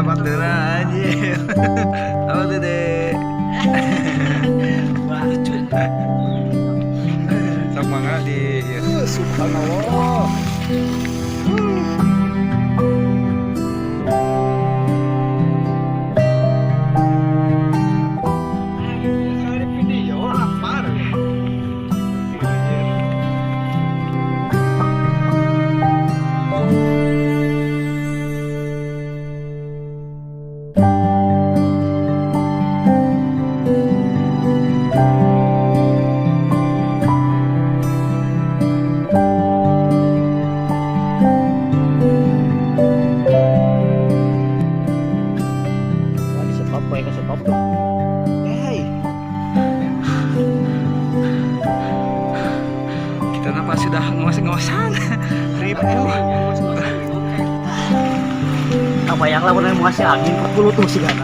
partner aja. Apa tuh deh? Lucu. Sok mangga di subhanallah. Kita napa sudah ngos-ngosan ribu. Apa yang lawan mau ngasih angin 40 tuh sih kan.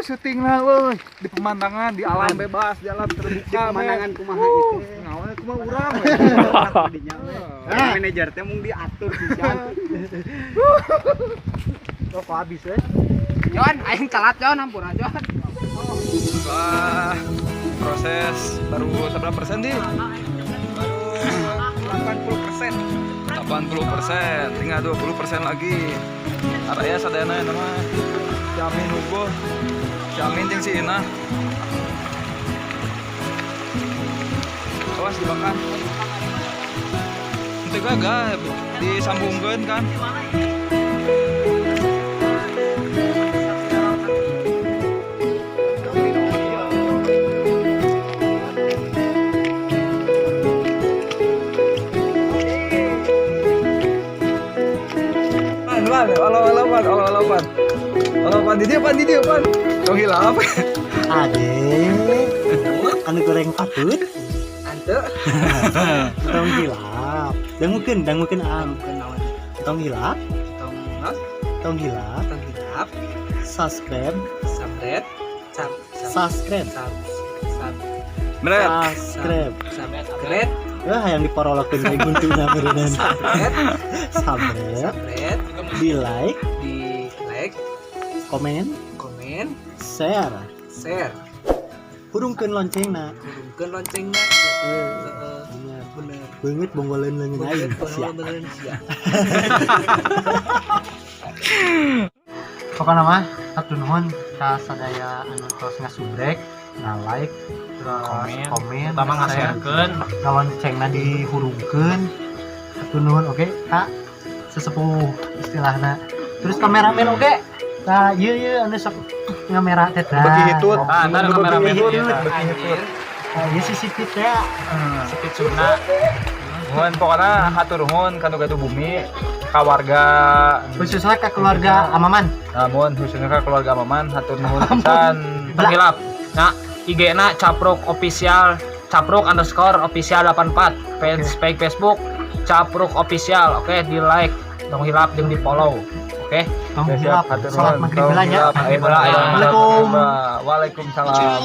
Syuting lah woi di pemandangan, di alam bebas, di alam terbuka. Di pemandangan kumaha itu. Ngawana kumaha urang. Manajer teh mung diatur pisan. Kok habis we? Jon, aing telat Jon, ampun Jon. Wah, proses baru seberapa persen di? Baru 80%. 80%, tinggal 20% lagi. Araya sadayana nama Jamin Hugo. Jamin jeung si Ina. Awas dibakar. Itu gagah disambungkeun kan. Alapan di dia pan. Tong hilap. Adek. Anu goreng patut. Ante. Tong hilap. Dangukeun am. Tong hilap. Tong hilap. Subscribe. Subscribe. Yang diparolakeun kayak guntuna meureun. Subscribe. Di like. Komen, share. Hurungkeun loncengna. Bener. Beungeut bonggoleun leungeun aing. Pokokna mah hatur nuhun ka sadaya anu tos ngasubrek, like, terus komen, utama ngasharekeun, loncengna dihurungkeun. Hatur nuhun oge ka sesepuh istilahna. Terus kameramen oge. Nah, iya anu sok ngamera teh tah. Bagi hitut. Anu kameramen hitut. Ieu si sipit teh. Sipit Sunda. Nuhun pokona hatur nuhun kanu gatuh bumi ka warga khususnya ka keluarga Amaman. Namun khususnya ka keluarga Amaman hatur nuhun pisan hilap. Nah, IG-na Capruk Official, Capruk_official 84. Page Facebook Capruk Official. Oke, di like, tong hilap jeung di follow. Oke. Tong hilap. Salat maghrib heula nya. Waalaikumsalam.